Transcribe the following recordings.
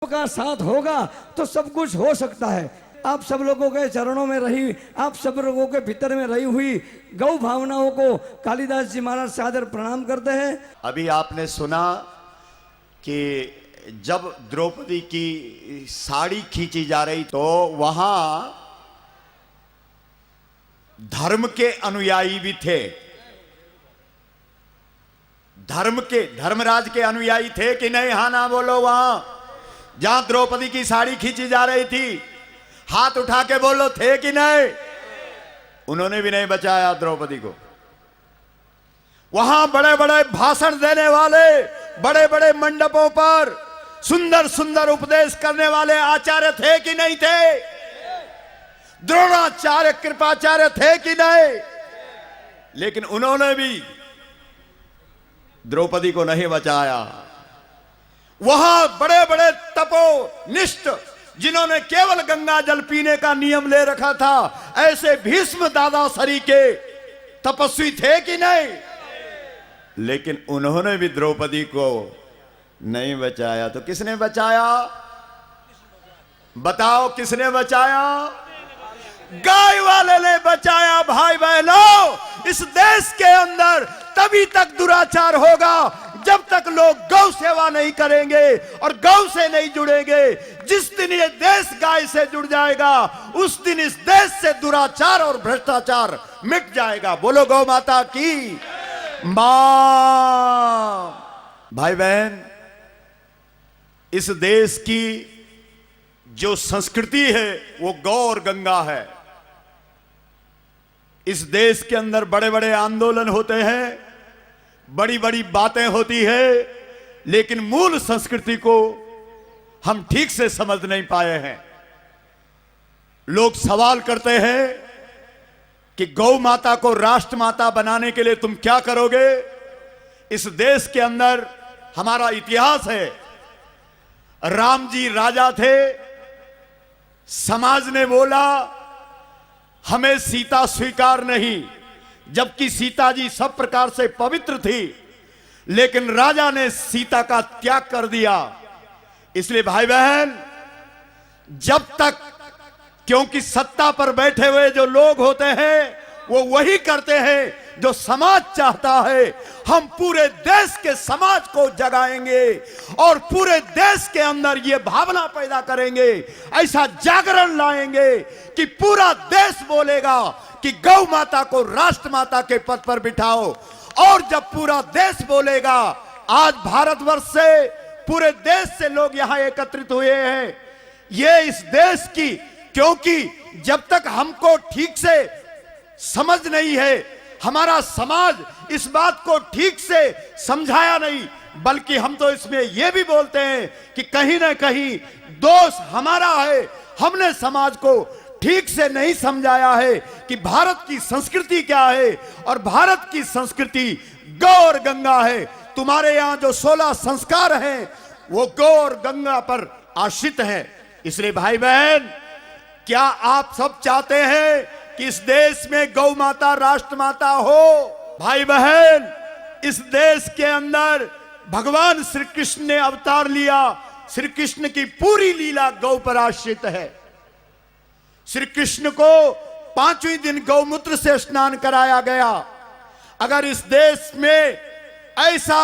का साथ होगा तो सब कुछ हो सकता है। आप सब लोगों के चरणों में रही, आप सब लोगों के भीतर में रही हुई गौ भावनाओं को कालिदास जी महाराज सादर प्रणाम करते हैं। अभी आपने सुना कि जब द्रौपदी की साड़ी खींची जा रही तो वहां धर्म के अनुयायी भी थे, धर्मराज के अनुयायी थे कि नहीं? हाँ ना बोलो। वहां जहां द्रौपदी की साड़ी खींची जा रही थी, हाथ उठा के बोलो, थे कि नहीं? उन्होंने भी नहीं बचाया द्रौपदी को। वहां बड़े बड़े भाषण देने वाले, बड़े बड़े मंडपों पर सुंदर सुंदर उपदेश करने वाले आचार्य थे कि नहीं थे? द्रोणाचार्य, कृपाचार्य थे कि नहीं? लेकिन उन्होंने भी द्रौपदी को नहीं बचाया। वहां बड़े बड़े तपोनिष्ठ जिन्होंने केवल गंगा जल पीने का नियम ले रखा था, ऐसे भीष्म दादा सरी के तपस्वी थे कि नहीं? लेकिन उन्होंने भी द्रौपदी को नहीं बचाया। तो किसने बचाया? बताओ किसने बचाया? गाय वाले ने बचाया। भाई बहनों, इस देश के अंदर तभी तक दुराचार होगा जब तक लोग गौ सेवा नहीं करेंगे और गौ से नहीं जुड़ेंगे। जिस दिन ये देश गाय से जुड़ जाएगा, उस दिन इस देश से दुराचार और भ्रष्टाचार मिट जाएगा। बोलो गौ माता की मां। भाई बहन, इस देश की जो संस्कृति है वो गौ और गंगा है। इस देश के अंदर बड़े बड़े आंदोलन होते हैं, बड़ी बड़ी बातें होती है, लेकिन मूल संस्कृति को हम ठीक से समझ नहीं पाए हैं। लोग सवाल करते हैं कि गौ माता को राष्ट्र माता बनाने के लिए तुम क्या करोगे? इस देश के अंदर हमारा इतिहास है। राम जी राजा थे, समाज ने बोला हमें सीता स्वीकार नहीं, जबकि सीता जी सब प्रकार से पवित्र थी, लेकिन राजा ने सीता का त्याग कर दिया। इसलिए भाई बहन, जब तक, क्योंकि सत्ता पर बैठे हुए जो लोग होते हैं वो वही करते हैं जो समाज चाहता है। हम पूरे देश के समाज को जगाएंगे और पूरे देश के अंदर ये भावना पैदा करेंगे, ऐसा जागरण लाएंगे कि पूरा देश बोलेगा कि गौ माता को राष्ट्र माता के पद पर बिठाओ। और जब पूरा देश बोलेगा, आज भारतवर्ष से, पूरे देश से लोग यहां एकत्रित हुए हैं, ये इस देश की, क्योंकि जब तक हमको ठीक से समझ नहीं है, हमारा समाज इस बात को ठीक से समझाया नहीं, बल्कि हम तो इसमें यह भी बोलते हैं कि कहीं ना कहीं दोष हमारा है। हमने समाज को ठीक से नहीं समझाया है कि भारत की संस्कृति क्या है, और भारत की संस्कृति गौ और गंगा है। तुम्हारे यहां जो 16 संस्कार हैं वो गौ और गंगा पर आश्रित हैं। इसलिए भाई बहन, क्या आप सब चाहते हैं कि इस देश में गौ माता राष्ट्र माता हो? भाई बहन, इस देश के अंदर भगवान श्री कृष्ण ने अवतार लिया। श्री कृष्ण की पूरी लीला गौ पर आश्रित है। श्री कृष्ण को 5वें दिन गौमूत्र से स्नान कराया गया। अगर इस देश में ऐसा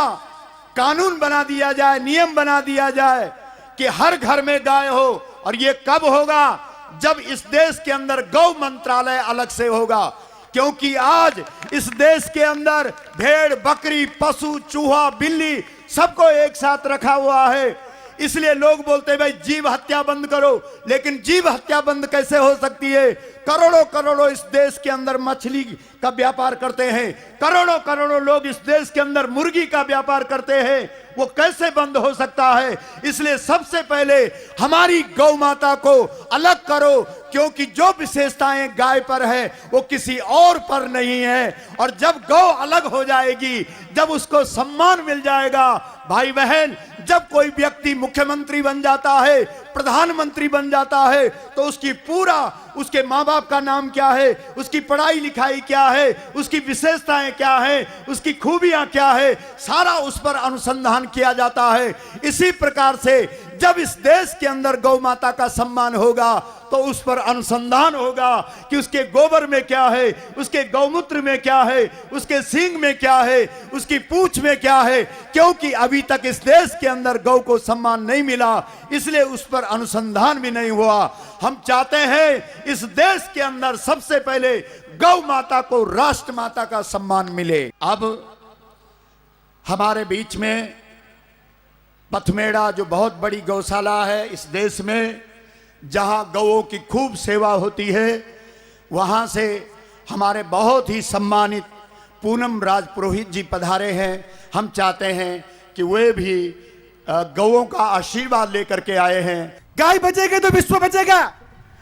कानून बना दिया जाए, नियम बना दिया जाए कि हर घर में गाय हो, और ये कब होगा? जब इस देश के अंदर गौ मंत्रालय अलग से होगा। क्योंकि आज इस देश के अंदर भेड़, बकरी, पशु, चूहा, बिल्ली सबको एक साथ रखा हुआ है। इसलिए लोग बोलते हैं भाई जीव हत्या बंद करो, लेकिन जीव हत्या बंद कैसे हो सकती है? करोड़ों करोड़ों इस देश के अंदर मछली का व्यापार करते हैं, करोड़ों करोड़ों लोग इस देश के अंदर मुर्गी का व्यापार करते हैं, वो कैसे बंद हो सकता है? इसलिए सबसे पहले हमारी गौ माता को अलग करो, क्योंकि जो विशेषताएं गाय पर है वो किसी और पर नहीं है। और जब गौ अलग हो जाएगी, जब उसको सम्मान मिल जाएगा, भाई बहन, जब कोई व्यक्ति मुख्यमंत्री बन जाता है, प्रधानमंत्री बन जाता है, तो उसकी पूरा, उसके माँ बाप का नाम क्या है, उसकी पढ़ाई लिखाई क्या है, उसकी विशेषताएं क्या है, उसकी खूबियां क्या है, सारा उस पर अनुसंधान किया जाता है। इसी प्रकार से जब इस देश के अंदर गौ माता का सम्मान होगा तो उस पर अनुसंधान होगा कि उसके गोबर में क्या है, उसके गौमूत्र में क्या है, उसके सींग में क्या है, उसकी पूंछ में क्या है। क्योंकि अभी तक इस देश के अंदर गौ को सम्मान नहीं मिला, इसलिए उस पर अनुसंधान भी नहीं हुआ। हम चाहते हैं इस देश के अंदर सबसे पहले गौ माता को राष्ट्र माता का सम्मान मिले। अब हमारे बीच में पथमेड़ा जो बहुत बड़ी गौशाला है इस देश में, जहां गौओं की खूब सेवा होती है, वहां से हमारे बहुत ही सम्मानित पूनम राज पुरोहित जी पधारे हैं। हम चाहते हैं कि वे भी गौओं का आशीर्वाद लेकर के आए हैं। गाय बचेगी तो विश्व बचेगा।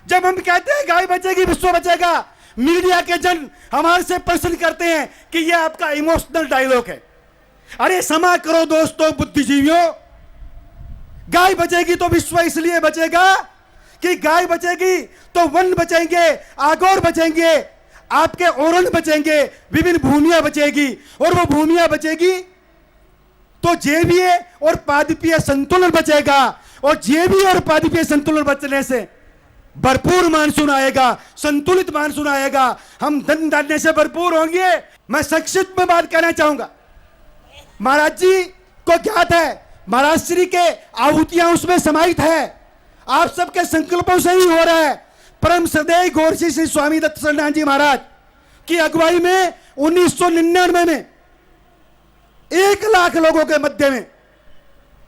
जब हम कहते हैं गाय बचेगी विश्व बचेगा, मीडिया के जन हमारे से प्रश्न करते हैं कि यह आपका इमोशनल डायलॉग है। अरे क्षमा करो दोस्तों बुद्धिजीवियों, गाय बचेगी तो विश्व इसलिए बचेगा कि गाय बचेगी तो वन बचेंगे, आगोर बचेंगे, आपके ओरण बचेंगे, विभिन्न भूमियां बचेगी, और वो भूमियां बचेगी तो जैवीय और पादपीय संतुलन बचेगा, और जैवीय और पादपीय संतुलन बचने से भरपूर मानसून आएगा, संतुलित मानसून आएगा, हम धन धान्य से भरपूर होंगे। मैं संक्षिप्त में बात करना चाहूंगा। महाराज जी को ज्ञात है, महाराज श्री के आहुतियां उसमें समाहित है, आप सबके संकल्पों से ही हो रहा है। परम श्रद्धेय गौरसी श्री स्वामी दत्त सरनाथ जी महाराज की अगुवाई में 1999 में 1 लाख लोगों के मध्य में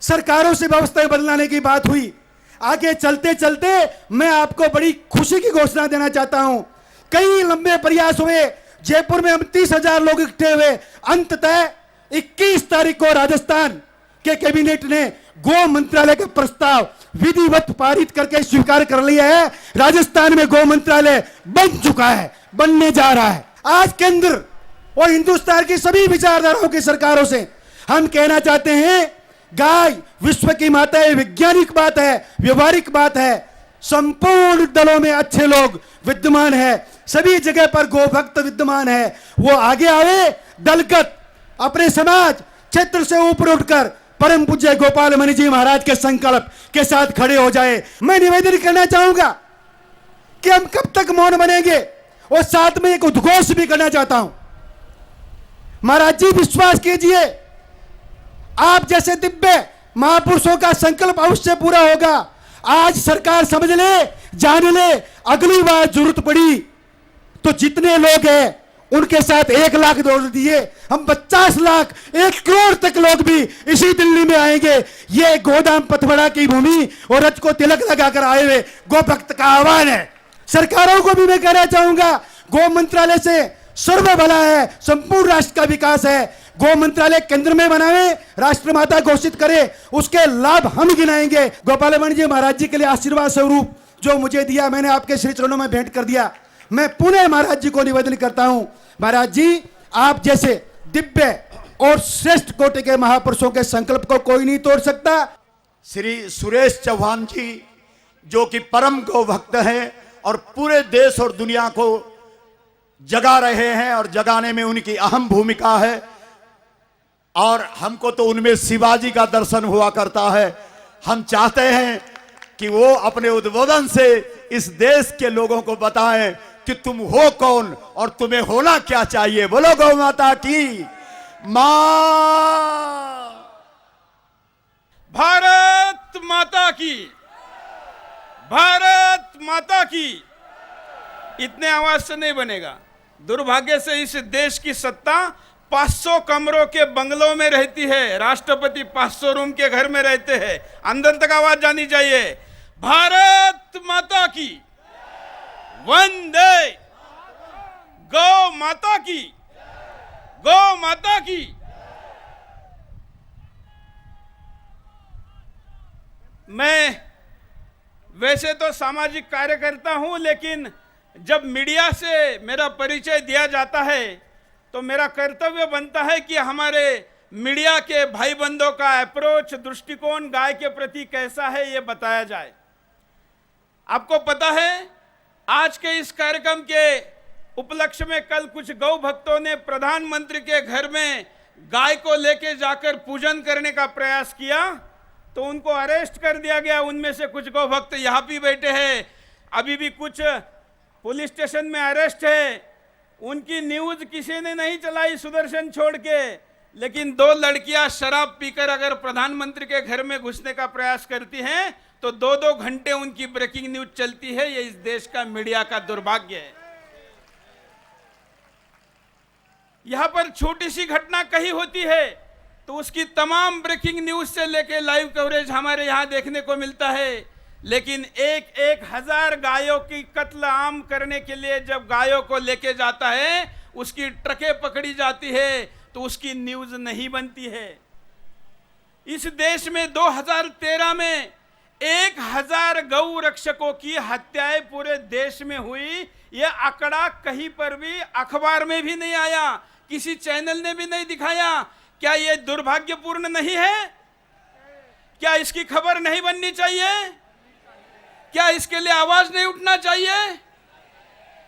सरकारों से व्यवस्थाएं बदलाने की बात हुई। आगे चलते चलते मैं आपको बड़ी खुशी की घोषणा देना चाहता हूं। कई लंबे प्रयास हुए, जयपुर में 29,000 लोग इकट्ठे हुए, अंततः 21 तारीख को राजस्थान के कैबिनेट ने गौ मंत्रालय का प्रस्ताव विधिवत पारित करके स्वीकार कर लिया है। राजस्थान में गौ मंत्रालय बन चुका है, बनने जा रहा है। आज केंद्र और हिंदुस्तान की सभी विचारधाराओं की सरकारों से हम कहना चाहते हैं, गाय विश्व की माता है, वैज्ञानिक बात है, व्यवहारिक बात है। संपूर्ण दलों में अच्छे लोग विद्यमान है, सभी जगह पर गोभक्त विद्यमान है। वो आगे आवे, दलगत अपने समाज क्षेत्र से ऊपर उठकर परम पूज्य गोपाल मणि जी महाराज के संकल्प के साथ खड़े हो जाए। मैं निवेदन करना चाहूंगा कि हम कब तक मौन बनेंगे, और साथ में एक उद्घोष भी करना चाहता हूं। महाराज जी विश्वास कीजिए, आप जैसे दिव्य महापुरुषों का संकल्प अवश्य पूरा होगा। आज सरकार समझ ले, जान ले, अगली बार जरूरत पड़ी तो जितने लोग हैं उनके साथ 1 लाख जोड़ दिए, हम 50 लाख 1 करोड़ तक लोग भी इसी दिल्ली में आएंगे। ये गोदाम पथवड़ा की भूमि और रथ को तिलक लगाकर आए हुए गो भक्त का आह्वान है। सरकारों को भी मैं कहना चाहूंगा, गौ मंत्रालय से सर्व भला है, संपूर्ण राष्ट्र का विकास है। गौ मंत्रालय केंद्र में बनावे, राष्ट्रमाता घोषित करे, उसके लाभ हम गिनाएंगे। गोपाल मणि जी महाराज जी के लिए आशीर्वाद स्वरूप जो मुझे दिया, मैंने आपके श्री चरणों में भेंट कर दिया। मैं पुनः महाराज जी को निवेदन करता हूं, महाराज जी आप जैसे दिव्य और श्रेष्ठ कोटि के महापुरुषों के संकल्प को कोई नहीं तोड़ सकता। श्री सुरेश चौहान जी जो कि परम गौ भक्त हैं और पूरे देश और दुनिया को जगा रहे हैं, और जगाने में उनकी अहम भूमिका है, और हमको तो उनमें शिवाजी का दर्शन हुआ करता है। हम चाहते हैं कि वो अपने उद्बोधन से इस देश के लोगों को बताएं कि तुम हो कौन और तुम्हें होना क्या चाहिए। बोलो गौ माता की मां। भारत माता की, भारत माता की। इतने आवाज से नहीं बनेगा। दुर्भाग्य से इस देश की सत्ता 500 कमरों के बंगलों में रहती है, राष्ट्रपति 500 रूम के घर में रहते हैं। अंदर तक आवाज जानी चाहिए। भारत माता की, वंदे गौ माता की, गौ माता की। मैं वैसे तो सामाजिक कार्यकर्ता हूं, लेकिन जब मीडिया से मेरा परिचय दिया जाता है तो मेरा कर्तव्य बनता है कि हमारे मीडिया के भाई बंधों का अप्रोच, दृष्टिकोण गाय के प्रति कैसा है ये बताया जाए। आपको पता है, आज के इस कार्यक्रम के उपलक्ष्य में कल कुछ गौ भक्तों ने प्रधानमंत्री के घर में गाय को लेके जाकर पूजन करने का प्रयास किया। तो उनको अरेस्ट कर दिया गया। उनमें से कुछ गौ भक्त यहाँ भी बैठे हैं, अभी भी कुछ पुलिस स्टेशन में अरेस्ट है। उनकी न्यूज किसी ने नहीं चलाई सुदर्शन छोड़ के, लेकिन 2 लड़कियां शराब पीकर अगर प्रधानमंत्री के घर में घुसने का प्रयास करती हैं तो 2-2 घंटे उनकी ब्रेकिंग न्यूज चलती है। ये इस देश का मीडिया का दुर्भाग्य है। यहां पर छोटी सी घटना कहीं होती है तो उसकी तमाम ब्रेकिंग न्यूज से लेके लाइव कवरेज हमारे यहां देखने को मिलता है। लेकिन एक हजार गायों की कत्ल आम करने के लिए जब गायों को लेके जाता है, उसकी ट्रकें पकड़ी जाती है तो उसकी न्यूज नहीं बनती है। इस देश में 2013 में 1000 गौ रक्षकों की हत्याएं पूरे देश में हुई। यह आंकड़ा कहीं पर भी अखबार में भी नहीं आया, किसी चैनल ने भी नहीं दिखाया। क्या यह दुर्भाग्यपूर्ण नहीं है? क्या इसकी खबर नहीं बननी चाहिए? क्या इसके लिए आवाज नहीं उठना चाहिए?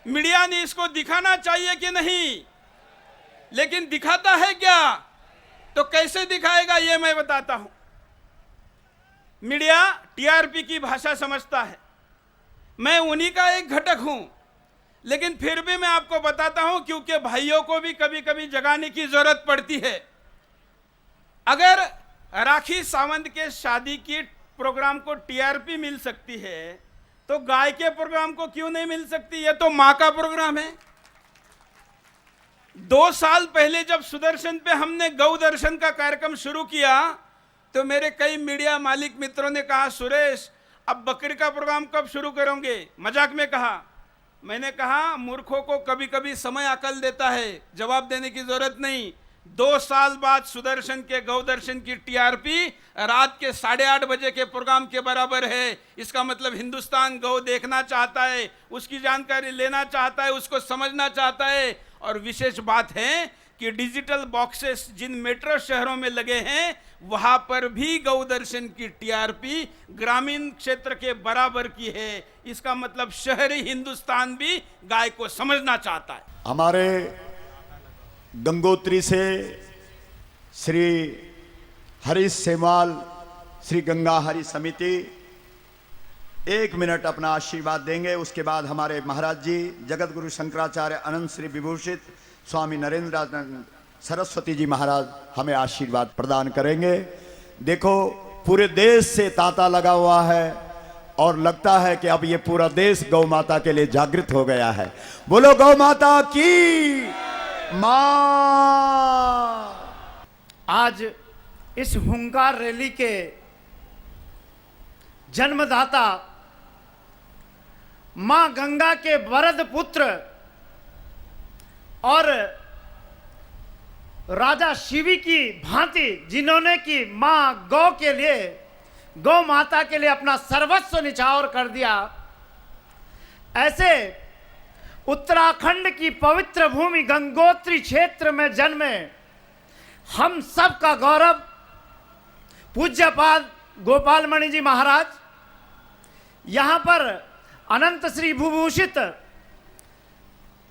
मीडिया ने इसको दिखाना चाहिए कि नहीं? लेकिन दिखाता है क्या? तो कैसे दिखाएगा ये मैं बताता हूं। मीडिया टीआरपी की भाषा समझता है, मैं उन्हीं का एक घटक हूं, लेकिन फिर भी मैं आपको बताता हूं क्योंकि भाइयों को भी कभी कभी जगाने की जरूरत पड़ती है। अगर राखी सावंत के शादी की प्रोग्राम को टीआरपी मिल सकती है तो गाय के प्रोग्राम को क्यों नहीं मिल सकती? यह तो मां का प्रोग्राम है। 2 साल पहले जब सुदर्शन पे हमने गौ दर्शन का कार्यक्रम शुरू किया तो मेरे कई मीडिया मालिक मित्रों ने कहा, सुरेश अब बकरी का प्रोग्राम कब शुरू करोगे? मजाक में कहा। मैंने कहा मूर्खों को कभी कभी समय अकल देता है, जवाब देने की जरूरत नहीं। 2 साल बाद सुदर्शन के गौ दर्शन की टीआरपी रात के 8:30 बजे के प्रोग्राम के बराबर है। इसका मतलब हिंदुस्तान गौ देखना चाहता है, उसकी जानकारी लेना चाहता है, उसको समझना चाहता है। और विशेष बात है कि डिजिटल बॉक्सेस जिन मेट्रो शहरों में लगे हैं वहां पर भी गौ दर्शन की टीआरपी ग्रामीण क्षेत्र के बराबर की है। इसका मतलब शहरी हिंदुस्तान भी गाय को समझना चाहता है। हमारे गंगोत्री से श्री हरीश सेमवाल, श्री गंगा हरि समिति 1 मिनट अपना आशीर्वाद देंगे। उसके बाद हमारे महाराज जी जगत गुरु शंकराचार्य अनंत श्री विभूषित स्वामी नरेंद्र सरस्वती जी महाराज हमें आशीर्वाद प्रदान करेंगे। देखो पूरे देश से तांता लगा हुआ है और लगता है कि अब ये पूरा देश गौ माता के लिए जागृत हो गया है। बोलो गौ माता की मां। आज इस हुंकार रैली के जन्मदाता मां गंगा के वरद पुत्र और राजा शिवी की भांति जिन्होंने की मां गौ के लिए, गौ माता के लिए अपना सर्वस्व निछावर कर दिया, ऐसे उत्तराखंड की पवित्र भूमि गंगोत्री क्षेत्र में जन्मे हम सब का गौरव पूज्यपाद गोपाल मणि जी महाराज, यहाँ पर अनंत श्री विभूषित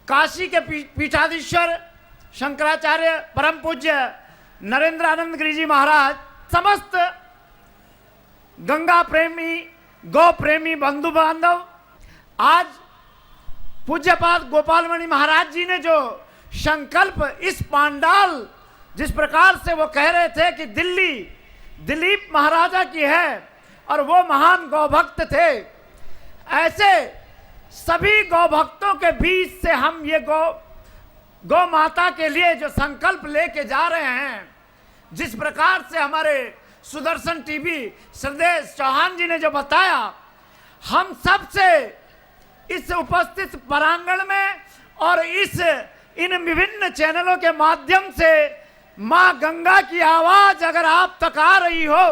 काशी के पीठाधीश्वर शंकराचार्य परम पूज्य नरेंद्र आनंद गिरी जी महाराज, समस्त गंगा प्रेमी गौ प्रेमी बंधु बांधव, आज पूज्यपाद गोपाल मणि महाराज जी ने जो संकल्प इस पांडाल, जिस प्रकार से वो कह रहे थे कि दिल्ली दिलीप महाराजा की है और वो महान गौभक्त थे, ऐसे सभी गौभक्तों के बीच से हम ये गौ माता के लिए जो संकल्प लेके जा रहे हैं, जिस प्रकार से हमारे सुदर्शन टीवी श्रद्धेय चौहान जी ने जो बताया, हम सब से इस उपस्थित प्रांगण में और इन विभिन्न चैनलों के माध्यम से मां गंगा की आवाज अगर आप तक आ रही हो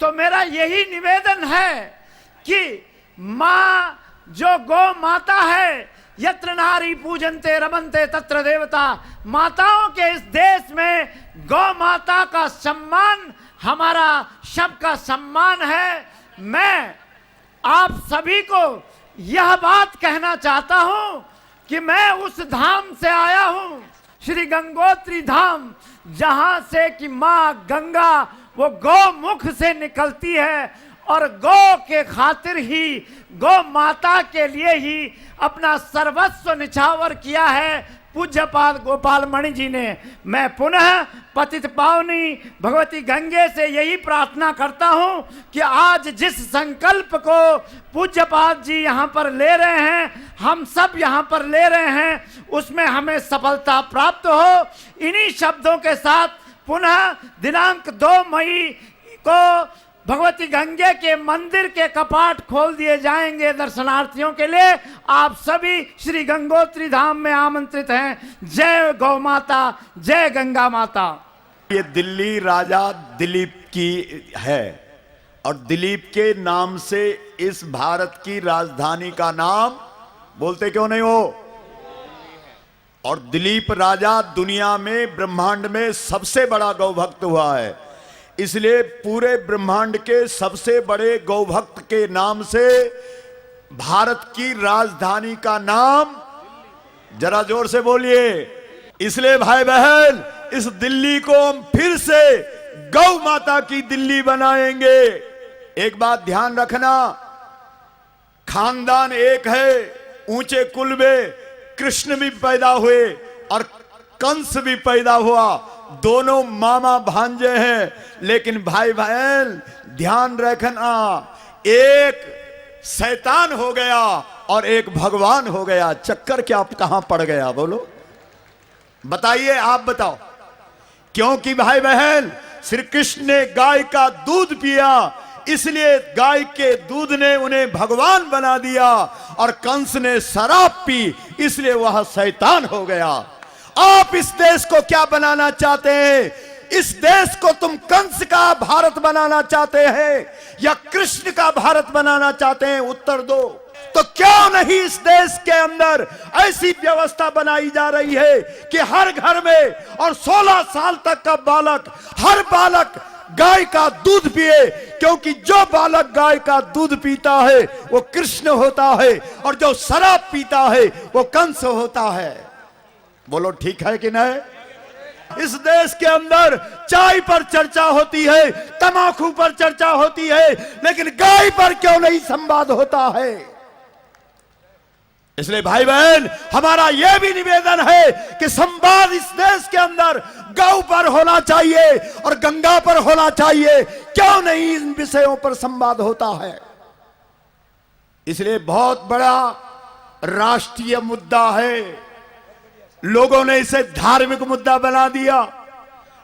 तो मेरा यही निवेदन है कि मां जो गौ माता है, यत्र नारी पूजन्ते रमन्ते तत्र देवता, माताओं के इस देश में गौ माता का सम्मान हमारा सबका सम्मान है। मैं आप सभी को यह बात कहना चाहता हूं कि मैं उस धाम से आया हूं, श्री गंगोत्री धाम, जहां से कि मां गंगा वो गौमुख से निकलती है और गौ के खातिर ही, गौ माता के लिए ही अपना सर्वस्व निछावर किया है पूज्यपाद गोपाल मणि जी ने। मैं पुनः पतित पावनी भगवती गंगे से यही प्रार्थना करता हूं कि आज जिस संकल्प को पूज्यपाद जी यहाँ पर ले रहे हैं, हम सब यहाँ पर ले रहे हैं, उसमें हमें सफलता प्राप्त हो। इन्हीं शब्दों के साथ पुनः दिनांक 2 मई को भगवती गंगे के मंदिर के कपाट खोल दिए जाएंगे दर्शनार्थियों के लिए। आप सभी श्री गंगोत्री धाम में आमंत्रित हैं। जय गौ माता, जय गंगा माता। ये दिल्ली राजा दिलीप की है और दिलीप के नाम से इस भारत की राजधानी का नाम बोलते क्यों नहीं हो? और दिलीप राजा दुनिया में, ब्रह्मांड में सबसे बड़ा गौभक्त हुआ है, इसलिए पूरे ब्रह्मांड के सबसे बड़े गौभक्त के नाम से भारत की राजधानी का नाम, जरा जोर से बोलिए। इसलिए भाई बहन, इस दिल्ली को हम फिर से गौ माता की दिल्ली बनाएंगे। एक बात ध्यान रखना, खानदान एक है, ऊंचे कुल में कृष्ण भी पैदा हुए और कंस भी पैदा हुआ, दोनों मामा भांजे हैं। लेकिन भाई बहन ध्यान रखना, एक शैतान हो गया और एक भगवान हो गया। चक्कर क्या कहां पड़ गया बोलो, बताइए, आप बताओ। क्योंकि भाई बहन श्री कृष्ण ने गाय का दूध पिया, इसलिए गाय के दूध ने उन्हें भगवान बना दिया, और कंस ने शराब पी, इसलिए वह शैतान हो गया। आप इस देश को क्या बनाना चाहते हैं? इस देश को तुम कंस का भारत बनाना चाहते हैं या कृष्ण का भारत बनाना चाहते हैं? उत्तर दो। तो क्यों नहीं इस देश के अंदर ऐसी व्यवस्था बनाई जा रही है कि हर घर में और 16 साल तक का बालक, हर बालक गाय का दूध पिए, क्योंकि जो बालक गाय का दूध पीता है वो कृष्ण होता है, और जो शराब पीता है वो कंस होता है। बोलो ठीक है कि नहीं? इस देश के अंदर चाय पर चर्चा होती है, तमाकू पर चर्चा होती है, लेकिन गाय पर क्यों नहीं संवाद होता है? इसलिए भाई बहन हमारा यह भी निवेदन है कि संवाद इस देश के अंदर गौ पर होना चाहिए और गंगा पर होना चाहिए। क्यों नहीं इन विषयों पर संवाद होता है? इसलिए बहुत बड़ा राष्ट्रीय मुद्दा है, लोगों ने इसे धार्मिक मुद्दा बना दिया।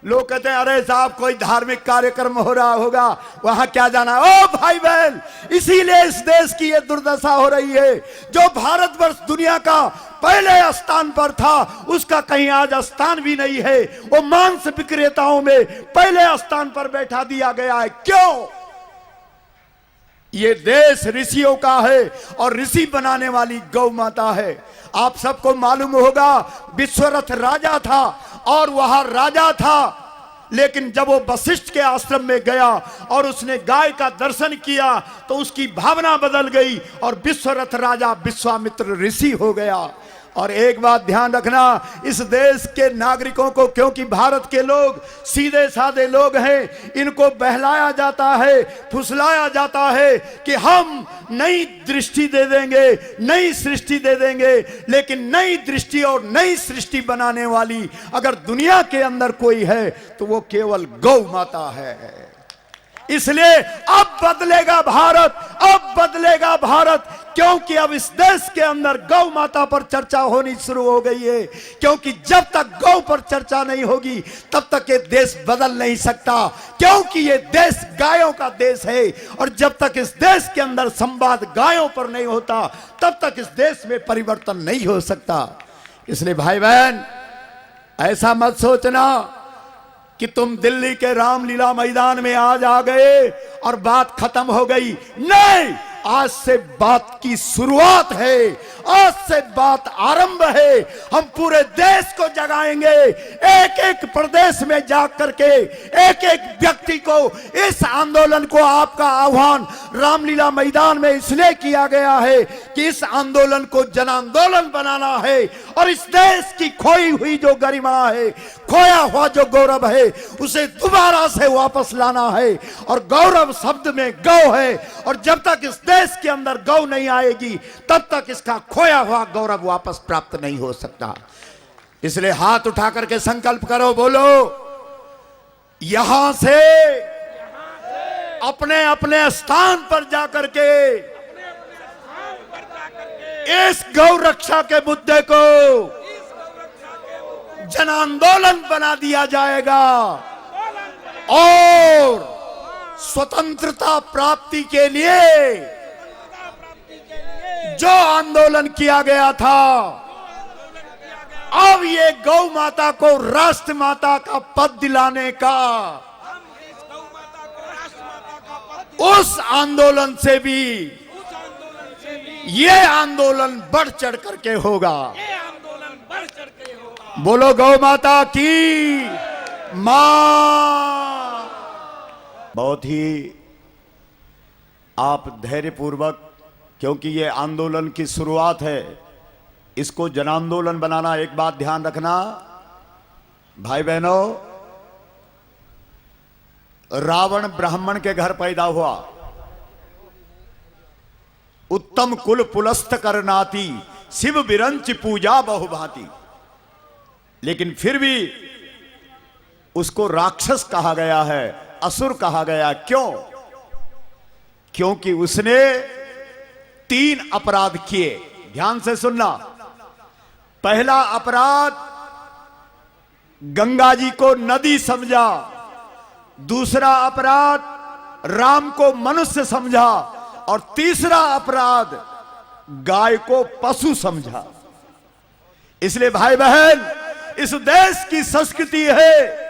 लोग कहते हैं अरे साहब कोई धार्मिक कार्यक्रम हो रहा होगा, वहां क्या जाना। ओ भाई बहन, इसीलिए इस देश की ये दुर्दशा हो रही है। जो भारतवर्ष दुनिया का पहले स्थान पर था, उसका कहीं आज स्थान भी नहीं है। वो मांस विक्रेताओं में पहले स्थान पर बैठा दिया गया है। क्यों? ये देश ऋषियों का है और ऋषि बनाने वाली गौ माता है। आप सबको मालूम होगा विश्वरथ राजा था और वह राजा था, लेकिन जब वो वशिष्ठ के आश्रम में गया और उसने गाय का दर्शन किया तो उसकी भावना बदल गई और विश्वरथ राजा विश्वामित्र ऋषि हो गया। और एक बात ध्यान रखना, इस देश के नागरिकों को, क्योंकि भारत के लोग सीधे साधे लोग हैं, इनको बहलाया जाता है, फुसलाया जाता है कि हम नई दृष्टि दे देंगे, नई सृष्टि दे देंगे। लेकिन नई दृष्टि और नई सृष्टि बनाने वाली अगर दुनिया के अंदर कोई है तो वो केवल गौ माता है। इसलिए अब बदलेगा भारत, अब बदलेगा भारत, क्योंकि अब इस देश के अंदर गौ माता पर चर्चा होनी शुरू हो गई है। क्योंकि जब तक गौ पर चर्चा नहीं होगी तब तक ये देश बदल नहीं सकता, क्योंकि ये देश गायों का देश है। और जब तक इस देश के अंदर संवाद गायों पर नहीं होता तब तक इस देश में परिवर्तन नहीं हो सकता। इसलिए भाई बहन ऐसा मत सोचना कि तुम दिल्ली के रामलीला मैदान में आज आ गए और बात खत्म हो गई। नहीं, आज से बात की शुरुआत है, आज से बात आरंभ है। हम पूरे देश को जगाएंगे, एक एक प्रदेश में जा करके एक एक व्यक्ति को इस आंदोलन को, आपका आह्वान रामलीला मैदान में इसलिए किया गया है कि इस आंदोलन को जन आंदोलन बनाना है और इस देश की खोई हुई जो गरिमा है, खोया हुआ जो गौरव है, उसे दोबारा से वापस लाना है। और गौरव शब्द में गौ है, और जब तक इस देश के अंदर गौ नहीं आएगी तब तक इसका खोया हुआ गौरव वापस प्राप्त नहीं हो सकता। इसलिए हाथ उठा करके संकल्प करो, बोलो यहां से अपने अपने स्थान पर जाकर के इस गौ रक्षा के मुद्दे को जन आंदोलन बना दिया जाएगा और स्वतंत्रता प्राप्ति के लिए जो आंदोलन किया गया था, अब ये गौ माता को राष्ट्र माता का पद दिलाने का उस आंदोलन से भी ये आंदोलन बढ़ चढ़ करके होगा। बोलो गौ माता की मां। बहुत ही आप धैर्यपूर्वक, क्योंकि ये आंदोलन की शुरुआत है, इसको जन आंदोलन बनाना। एक बात ध्यान रखना भाई बहनों, रावण ब्राह्मण के घर पैदा हुआ, उत्तम कुल पुलस्त करनाती, शिव बिरंच पूजा बहुभांति, लेकिन फिर भी उसको राक्षस कहा गया है, असुर कहा गया। क्यों? क्योंकि उसने 3 अपराध किए। ध्यान से सुनना। पहला अपराध, गंगा जी को नदी समझा। दूसरा अपराध, राम को मनुष्य समझा। और तीसरा अपराध, गाय को पशु समझा। इसलिए भाई बहन, इस देश की संस्कृति है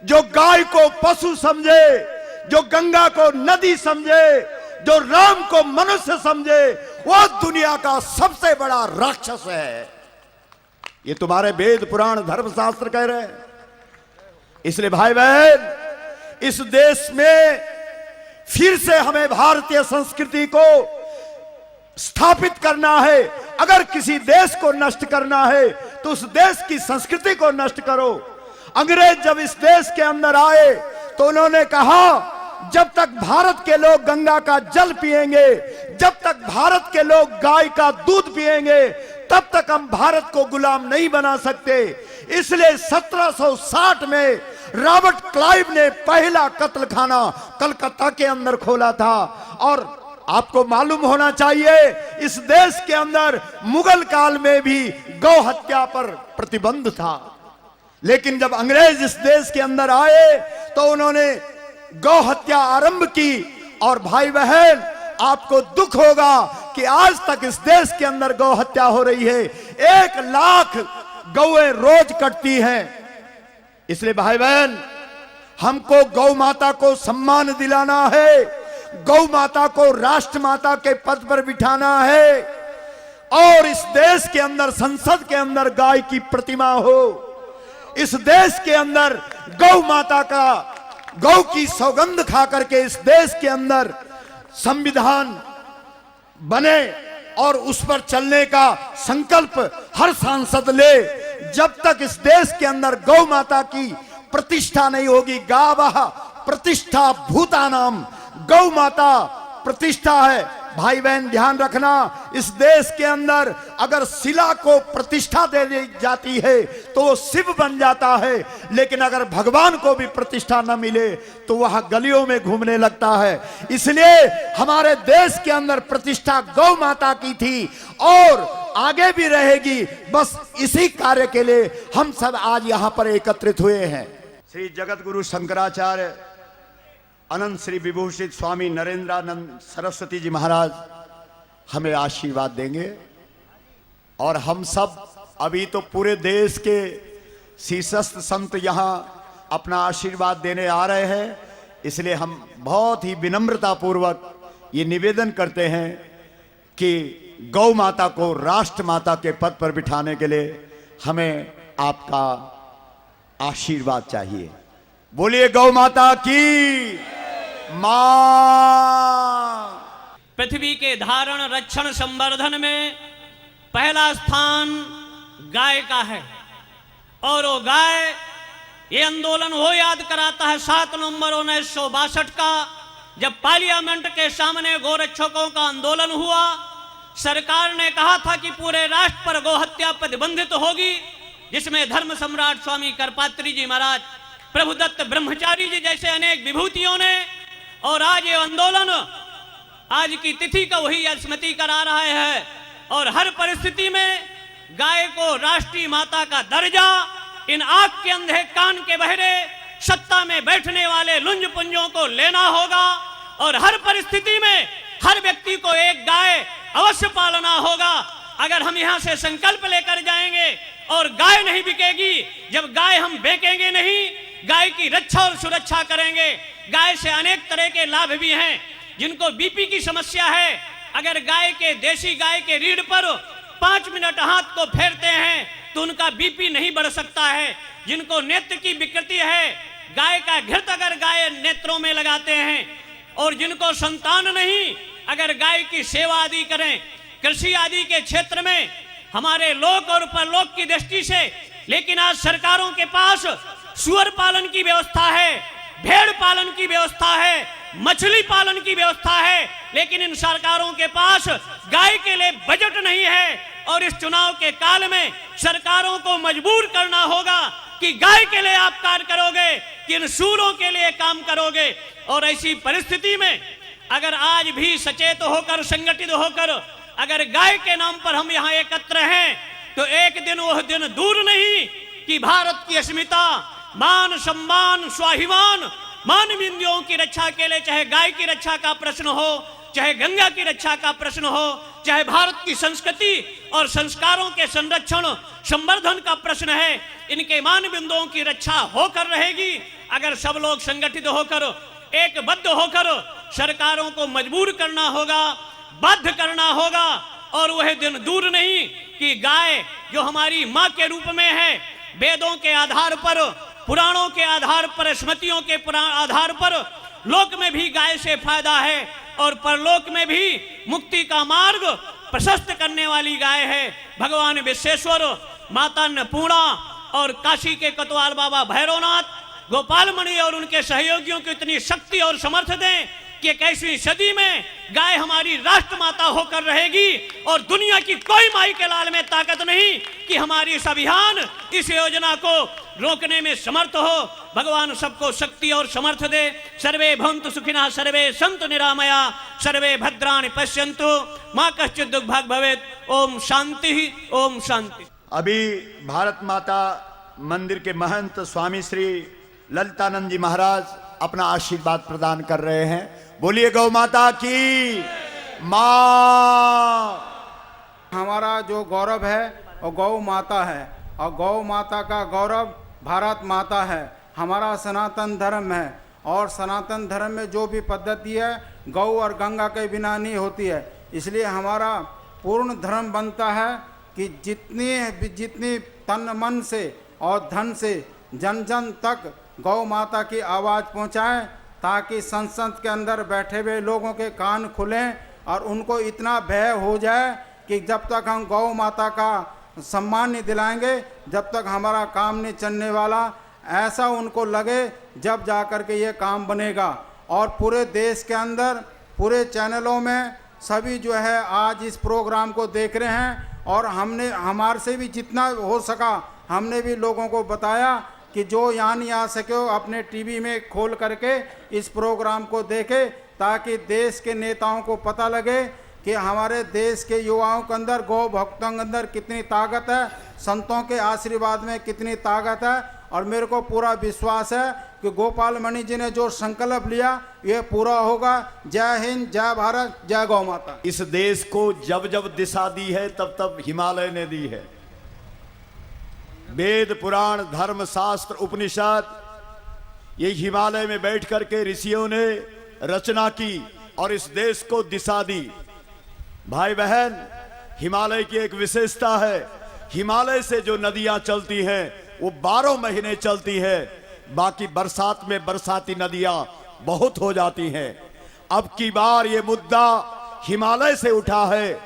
जो गाय को पशु समझे, जो गंगा को नदी समझे, जो राम को मनुष्य समझे, वो दुनिया का सबसे बड़ा राक्षस है। ये तुम्हारे वेद पुराण धर्मशास्त्र कह रहे हैं। इसलिए भाई बहन, इस देश में फिर से हमें भारतीय संस्कृति को स्थापित करना है। अगर किसी देश को नष्ट करना है तो उस देश की संस्कृति को नष्ट करो। अंग्रेज जब इस देश के अंदर आए तो उन्होंने कहा, जब तक भारत के लोग गंगा का जल पिएंगे, जब तक भारत के लोग गाय का दूध पिएंगे, तब तक हम भारत को गुलाम नहीं बना सकते। इसलिए 1760 में रॉबर्ट क्लाइव ने पहला कत्लखाना कलकत्ता के अंदर खोला था। और आपको मालूम होना चाहिए, इस देश के अंदर मुगल काल में भी गौ हत्या पर प्रतिबंध था, लेकिन जब अंग्रेज इस देश के अंदर आए तो उन्होंने गौ हत्या आरंभ की। और भाई बहन, आपको दुख होगा कि आज तक इस देश के अंदर गौ हत्या हो रही है। 1 लाख गौएं रोज कटती हैं। इसलिए भाई बहन, हमको गौ माता को सम्मान दिलाना है, गौ माता को राष्ट्र माता के पद पर बिठाना है, और इस देश के अंदर, संसद के अंदर गाय की प्रतिमा हो। इस देश के अंदर गौ माता का, गौ की सौगंध खा करके इस देश के अंदर संविधान बने और उस पर चलने का संकल्प हर सांसद ले। जब तक इस देश के अंदर गौ माता की प्रतिष्ठा नहीं होगी, गावः प्रतिष्ठा भूतानाम, गौ माता प्रतिष्ठा है। भाई बहन ध्यान रखना, इस देश के अंदर अगर शिला को प्रतिष्ठा दे दी जाती है तो वो शिव बन जाता है, लेकिन अगर भगवान को भी प्रतिष्ठा न मिले तो वह गलियों में घूमने लगता है। इसलिए हमारे देश के अंदर प्रतिष्ठा गौ माता की थी और आगे भी रहेगी। बस इसी कार्य के लिए हम सब आज यहां पर एकत्रित हुए हैं। श्री जगत गुरु शंकराचार्य अनंत श्री विभूषित स्वामी नरेंद्रानंद सरस्वती जी महाराज हमें आशीर्वाद देंगे। और हम सब अभी तो पूरे देश के शीर्षस्थ संत यहाँ अपना आशीर्वाद देने आ रहे हैं, इसलिए हम बहुत ही विनम्रता पूर्वक ये निवेदन करते हैं कि गौ माता को राष्ट्र माता के पद पर बिठाने के लिए हमें आपका आशीर्वाद चाहिए। बोलिए गौ माता की मां। पृथ्वी के धारण रक्षण संवर्धन में पहला स्थान गाय का है। और वो गाय, ये आंदोलन वो याद कराता है 7 नवंबर 1962 का, जब पार्लियामेंट के सामने गोरक्षकों का आंदोलन हुआ। सरकार ने कहा था कि पूरे राष्ट्र पर गोहत्या प्रतिबंधित होगी, जिसमें धर्म सम्राट स्वामी करपात्री जी महाराज, प्रभुदत्त ब्रह्मचारी जी जैसे अनेक विभूतियों ने, और आज ये आंदोलन आज की तिथि का वही स्मृति करा रहा है। और हर परिस्थिति में गाय को राष्ट्रीय माता का दर्जा, इन आंख के अंधे कान के बहरे सत्ता में बैठने वाले लुंज पुंजों को लेना होगा। और हर परिस्थिति में हर व्यक्ति को एक गाय अवश्य पालना होगा। अगर हम यहां से संकल्प लेकर जाएंगे और गाय नहीं बिकेगी, जब गाय हम बेचेंगे नहीं, गाय की रक्षा और सुरक्षा करेंगे। गाय से अनेक तरह के लाभ भी हैं। जिनको बीपी की समस्या है, अगर गाय के देशी गाय के रीढ़ पर 5 मिनट हाथ को फेरते हैं तो उनका बीपी नहीं बढ़ सकता है। जिनको नेत्र की विकृति है, गाय का घृत अगर गाय नेत्रों में लगाते हैं, और जिनको संतान नहीं, अगर गाय की सेवा आदि करें, कृषि आदि के क्षेत्र में हमारे लोक और परलोक की दृष्टि से। लेकिन आज सरकारों के पास सुअर पालन की व्यवस्था है, भेड़ पालन की व्यवस्था है, मछली पालन की व्यवस्था है, लेकिन इन सरकारों के पास गाय के लिए बजट नहीं है। और इस चुनाव के काल में सरकारों को मजबूर करना होगा कि गाय के लिए आप कार्य करोगे, कि इन सूरों के लिए काम करोगे। और ऐसी परिस्थिति में अगर आज भी सचेत होकर, संगठित होकर अगर गाय के नाम पर हम यहाँ एकत्र हैं, तो एक दिन वह दिन दूर नहीं कि भारत की अस्मिता, मान सम्मान, स्वाभिमान, मानविंदियों की रक्षा के लिए, चाहे गाय की रक्षा का प्रश्न हो, चाहे गंगा की रक्षा का प्रश्न हो, चाहे भारत की संस्कृति और संस्कारों के संरक्षण संवर्धन का प्रश्न है, इनके मानबिंदुओं की रक्षा होकर रहेगी। अगर सब लोग संगठित होकर, एकबद्ध होकर सरकारों को मजबूर करना होगा, बाध्य करना होगा। और वह दिन दूर नहीं कि गाय जो हमारी माँ के रूप में है, वेदों के आधार पर, पुराणों के आधार पर, स्मृतियों के आधार पर लोक में भी गाय से फायदा है और परलोक में भी मुक्ति का मार्ग प्रशस्त करने वाली गाय है। भगवान विश्वेश्वर, माता अन्नपूर्णा और काशी के कोतवाल बाबा भैरवनाथ, गोपाल मणि और उनके सहयोगियों को इतनी शक्ति और समर्थ दें कि 21वीं सदी में गाय हमारी राष्ट्र माता होकर रहेगी। और दुनिया की कोई माई के लाल में ताकत नहीं कि हमारी इस अभियान, इस योजना को रोकने में समर्थ हो। भगवान सबको शक्ति और समर्थ दे। सर्वे भवन्तु सुखिनः, सर्वे सन्तु निरामया, सर्वे भद्राणि पश्यन्तु, मां कश्चित् दुर्भाग् भवेत्। ओम शांति, ओम शांति। अभी भारत माता मंदिर के महंत स्वामी श्री ललितानंद जी महाराज अपना आशीर्वाद प्रदान कर रहे हैं। बोलिए गौ माता की मां। हमारा जो गौरव है वो गौ माता है, और गौ माता का गौरव भारत माता है। हमारा सनातन धर्म है, और सनातन धर्म में जो भी पद्धति है गौ और गंगा के बिना नहीं होती है। इसलिए हमारा पूर्ण धर्म बनता है कि जितनी तन मन से और धन से जन जन तक गौ माता की आवाज़ पहुंचाएं, ताकि संसद के अंदर बैठे हुए लोगों के कान खुलें और उनको इतना भय हो जाए कि जब तक हम गौ माता का सम्मान नहीं दिलाएंगे, जब तक हमारा काम नहीं चलने वाला। ऐसा उनको लगे जब जाकर के ये काम बनेगा। और पूरे देश के अंदर, पूरे चैनलों में सभी जो है आज इस प्रोग्राम को देख रहे हैं, और हमने हमारे से भी जितना हो सका हमने भी लोगों को बताया कि जो यहाँ नहीं आ सके हो अपने टीवी में खोल करके इस प्रोग्राम को देखे, ताकि देश के नेताओं को पता लगे कि हमारे देश के युवाओं के अंदर, गौ भक्तों के अंदर कितनी ताकत है, संतों के आशीर्वाद में कितनी ताकत है। और मेरे को पूरा विश्वास है कि गोपाल मणि जी ने जो संकल्प लिया ये पूरा होगा। जय हिंद, जय भारत, जय गौ माता। इस देश को जब जब दिशा दी है तब तब हिमालय ने दी है। वेद, पुराण, धर्म, शास्त्र, उपनिषद, ये हिमालय में बैठ करके ऋषियों ने रचना की और इस देश को दिशा दी। भाई बहन, हिमालय की एक विशेषता है, हिमालय से जो नदियां चलती हैं वो 12 महीने चलती है। बाकी बरसात में बरसाती नदियां बहुत हो जाती हैं। अब की बार ये मुद्दा हिमालय से उठा है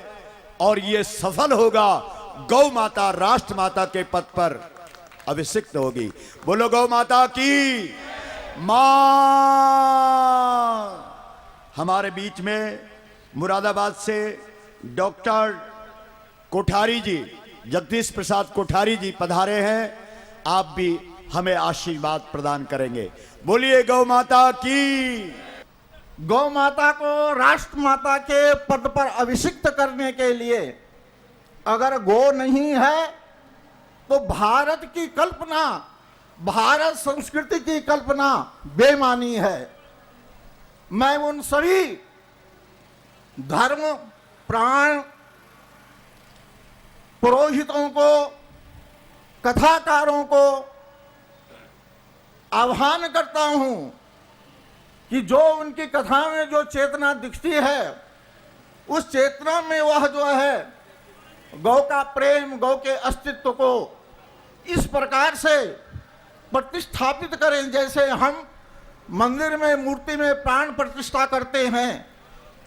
और ये सफल होगा। गौ माता राष्ट्र माता के पद पर अभिषिक्त होगी। बोलो गौ माता की मां। हमारे बीच में मुरादाबाद से डॉक्टर कोठारी जी, जगदीश प्रसाद कोठारी जी पधारे हैं। आप भी हमें आशीर्वाद प्रदान करेंगे। बोलिए गौ माता की। गौ माता को राष्ट्र माता के पद पर अभिषिक्त करने के लिए अगर गौ नहीं है तो भारत की कल्पना, भारत संस्कृति की कल्पना बेमानी है। मैं उन सभी धर्म प्राण पुरोहितों को, कथाकारों को आह्वान करता हूं कि जो उनकी कथा में जो चेतना दिखती है, उस चेतना में वह जो है गौ का प्रेम, गौ के अस्तित्व को इस प्रकार से प्रतिष्ठापित करें जैसे हम मंदिर में मूर्ति में प्राण प्रतिष्ठा करते हैं।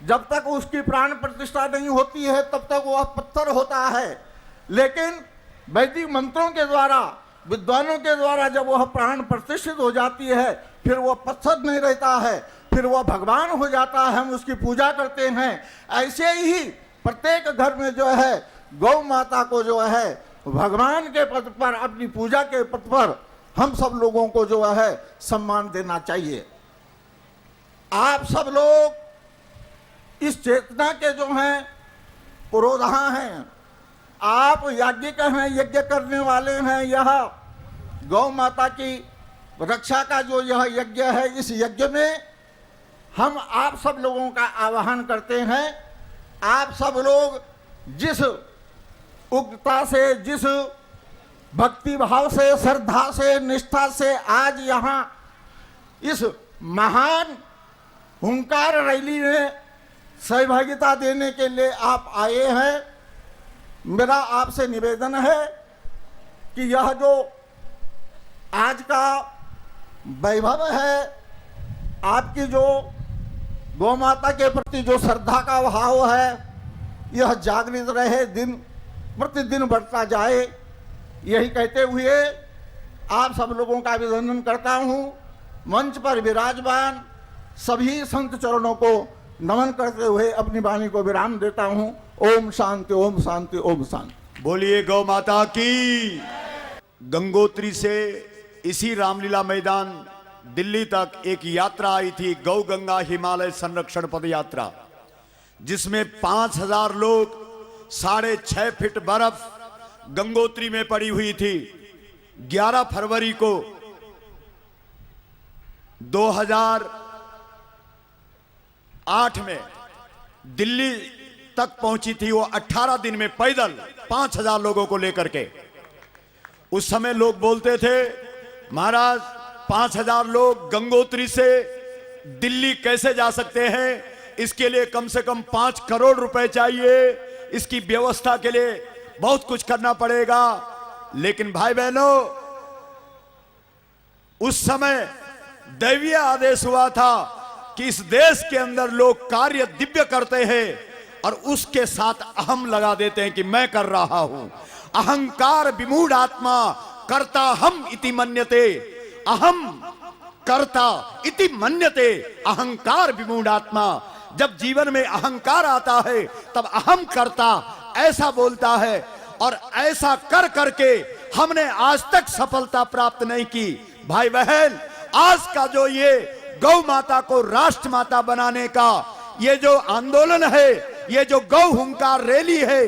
जब तक उसकी प्राण प्रतिष्ठा नहीं होती है तब तक वह पत्थर होता है, लेकिन वैदिक मंत्रों के द्वारा, विद्वानों के द्वारा जब वह प्राण प्रतिष्ठित हो जाती है फिर वह पत्थर नहीं रहता है, फिर वह भगवान हो जाता है। हम उसकी पूजा करते हैं। ऐसे ही प्रत्येक घर में जो है गौ माता को जो है भगवान के पद पर, अपनी पूजा के पद पर हम सब लोगों को जो है सम्मान देना चाहिए। आप सब लोग इस चेतना के जो हैं पुरोधा हैं, आप याज्ञिक हैं, यज्ञ करने वाले हैं। यह गौ माता की रक्षा का जो यह यज्ञ है, इस यज्ञ में हम आप सब लोगों का आह्वान करते हैं। आप सब लोग जिस उग्रता से, जिस भक्ति भाव से, श्रद्धा से, निष्ठा से आज यहाँ इस महान हुंकार रैली में सहभागिता देने के लिए आप आए हैं, मेरा आपसे निवेदन है कि यह जो आज का वैभव है, आपकी जो गौ माता के प्रति जो श्रद्धा का भाव है, यह जागृत रहे, दिन प्रतिदिन बढ़ता जाए। यही कहते हुए आप सब लोगों का अभिनंदन करता हूँ। मंच पर विराजमान सभी संत चरणों को नमन करते हुए अपनी वाणी को विराम देता हूँ। ओम शांति, ओम शांति, ओम शांति। बोलिए गौ माता की। गंगोत्री से इसी रामलीला मैदान दिल्ली तक एक यात्रा आई थी, गौ गंगा हिमालय संरक्षण पद यात्रा, जिसमें 5000 लोग 6.5 फीट बर्फ गंगोत्री में पड़ी हुई थी। 11 फरवरी को 2008 में दिल्ली तक पहुंची थी वो 18 दिन में पैदल 5000 लोगों को लेकर के। उस समय लोग बोलते थे महाराज 5000 लोग गंगोत्री से दिल्ली कैसे जा सकते हैं, इसके लिए कम से कम 5 करोड़ रुपए चाहिए, इसकी व्यवस्था के लिए बहुत कुछ करना पड़ेगा। लेकिन भाई बहनों, उस समय दैवीय आदेश हुआ था कि इस देश के अंदर लोग कार्य दिव्य करते हैं और उसके साथ अहम लगा देते हैं कि मैं कर रहा हूं। अहंकार विमूढ़ आत्मा कर्ता हम इति मन्यते, अहम कर्ता इति मन्यते, अहंकार विमूढ़ आत्मा। जब जीवन में अहंकार आता है तब अहम कर्ता ऐसा बोलता है, और ऐसा कर करके हमने आज तक सफलता प्राप्त नहीं की। भाई बहन, आज का जो ये गौ माता को राष्ट्र माता बनाने का ये जो आंदोलन है, ये जो गौ हुंकार रैली है,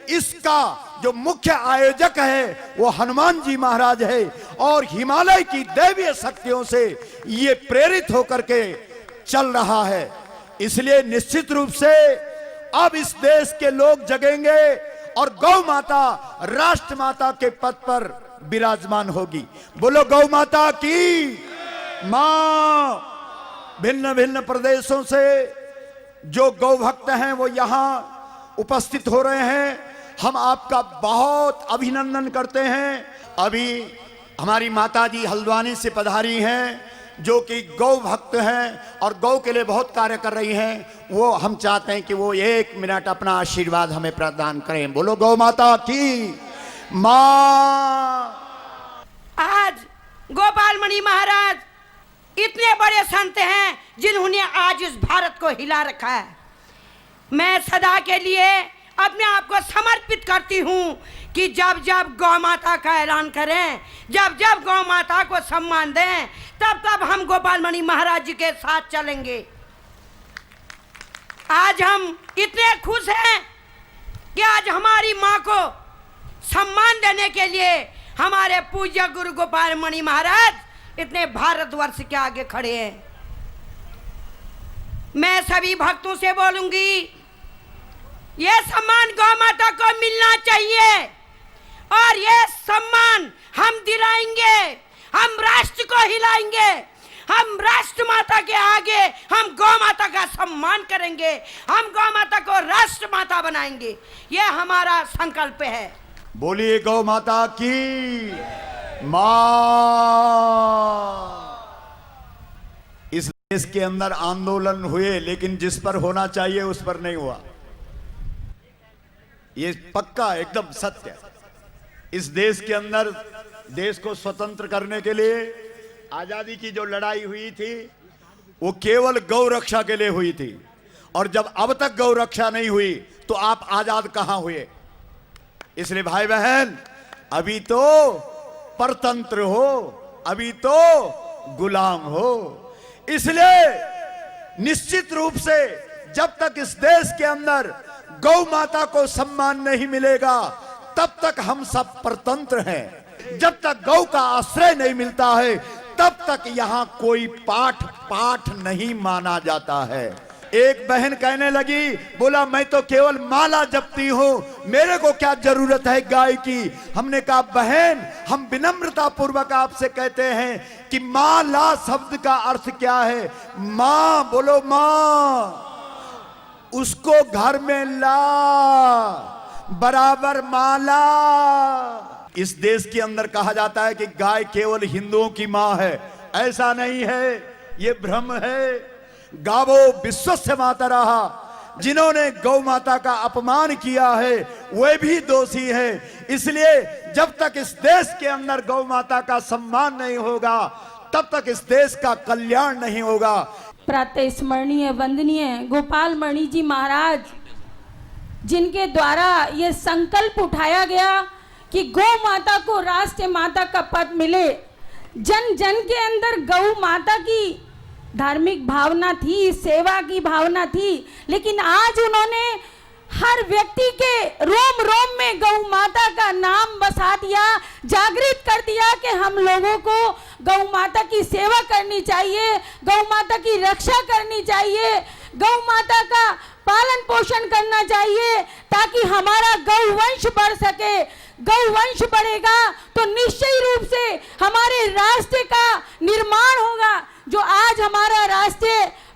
इसका जो मुख्य आयोजक है वो हनुमान जी महाराज है, और हिमालय की दैवीय शक्तियों से ये प्रेरित होकर के चल रहा है। इसलिए निश्चित रूप से अब इस देश के लोग जगेंगे और गौ माता राष्ट्र माता के पद पर विराजमान होगी। बोलो गौ माता की मां। भिन्न भिन्न प्रदेशों से जो गौ भक्त हैं वो यहाँ उपस्थित हो रहे हैं। हम आपका बहुत अभिनंदन करते हैं। अभी हमारी माता जी हल्द्वानी से पधारी हैं, जो कि गौ भक्त हैं और गौ के लिए बहुत कार्य कर रही हैं, वो हम चाहते हैं कि वो 1 मिनट अपना आशीर्वाद हमें प्रदान करें। बोलो गौ माता की मां। आज गोपाल मणि महाराज इतने बड़े संत हैं जिन्होंने आज इस भारत को हिला रखा है। मैं सदा के लिए अपने आप को समर्पित करती हूँ कि जब जब गौ माता का ऐलान करें, जब जब गौ माता को सम्मान दें, तब तब हम गोपाल मणि महाराज जी के साथ चलेंगे। आज हम इतने खुश हैं कि आज हमारी माँ को सम्मान देने के लिए हमारे पूज्य गुरु गोपाल मणि महाराज इतने भारतवर्ष के आगे खड़े हैं। मैं सभी भक्तों से बोलूंगी, ये सम्मान गौ माता को मिलना चाहिए और ये सम्मान हम दिलाएंगे। हम राष्ट्र को हिलाएंगे, हम राष्ट्र माता के आगे हम गौ माता का सम्मान करेंगे, हम गौ माता को राष्ट्र माता बनाएंगे। ये हमारा संकल्प है। बोलिए गौ माता की मां। इस देश के अंदर आंदोलन हुए, लेकिन जिस पर होना चाहिए उस पर नहीं हुआ। ये पक्का एकदम सत्य है। इस देश के अंदर देश को स्वतंत्र करने के लिए आजादी की जो लड़ाई हुई थी वो केवल गौ रक्षा के लिए हुई थी, और जब अब तक गौ रक्षा नहीं हुई तो आप आजाद कहां हुए? इसलिए भाई बहन, अभी तो परतंत्र हो, अभी तो गुलाम हो। इसलिए निश्चित रूप से जब तक इस देश के अंदर गौ माता को सम्मान नहीं मिलेगा तब तक हम सब परतंत्र हैं। जब तक गौ का आश्रय नहीं मिलता है तब तक यहां कोई पाठ नहीं माना जाता है। एक बहन कहने लगी, बोला मैं तो केवल माला जपती हूं, मेरे को क्या जरूरत है गाय की। हमने कहा बहन, हम विनम्रता पूर्वक आपसे कहते हैं कि माला शब्द का अर्थ क्या है? मां, बोलो मां। उसको घर में ला, बराबर माला। इस देश के अंदर कहा जाता है कि गाय केवल हिंदुओं की मां है। ऐसा नहीं है, ये भ्रम है। गावो विश्वस्य मातरः, जिन्होंने गौ माता का अपमान किया है वे भी दोषी है। इसलिए जब तक इस देश के अंदर गौ माता का सम्मान नहीं होगा तब तक इस देश का कल्याण नहीं होगा। प्रातः स्मरणीय वंदनीय गोपाल मणि जी महाराज, जिनके द्वारा ये संकल्प उठाया गया कि गौ माता को राष्ट्र माता का पद मिले। जन जन के अंदर गौ माता की धार्मिक भावना थी, सेवा की भावना थी, लेकिन आज उन्होंने हर व्यक्ति के रोम रोम में गौ माता का नाम बसा दिया, जागृत कर दिया कि हम लोगों को गौ माता की सेवा करनी चाहिए, गौ माता की रक्षा करनी चाहिए, गौ माता का पालन पोषण करना चाहिए, ताकि हमारा गौ वंश बढ़ सके। गौ वंश बढ़ेगा तो निश्चय रूप से हमारे राष्ट्र का निर्माण होगा। जो आज हमारा राष्ट्र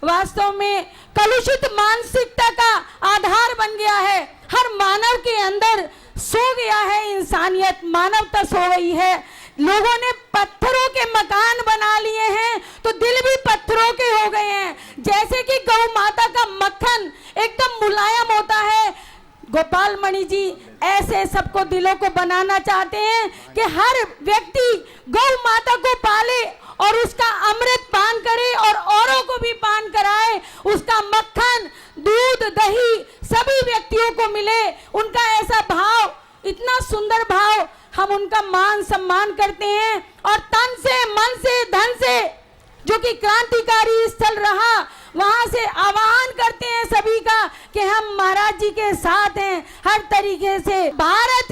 वास्तव में कलुषित मानसिकता का आधार बन गया है। हर मानव के अंदर सो गया है इंसानियत, मानवता सो गई है। लोगों ने पत्थरों के मकान बना लिए हैं तो दिल भी पत्थरों के हो गए हैं। जैसे कि गौ माता का मक्खन एकदम मुलायम होता है, गोपाल मणि जी ऐसे सबको दिलों को बनाना चाहते हैं कि हर व्यक्ति गौ माता को पाले और उसका अमृत पान करे और औरों को भी पान कराए। उसका मक्खन, दूध, दही सभी व्यक्तियों को मिले। उनका ऐसा भाव, इतना सुंदर भाव, हम उनका मान सम्मान करते हैं और तन से, मन से, धन से, जो कि क्रांतिकारी स्थल रहा, वहां से आह्वान करते हैं सभी का कि हम महाराज जी के साथ हैं हर तरीके से। भारत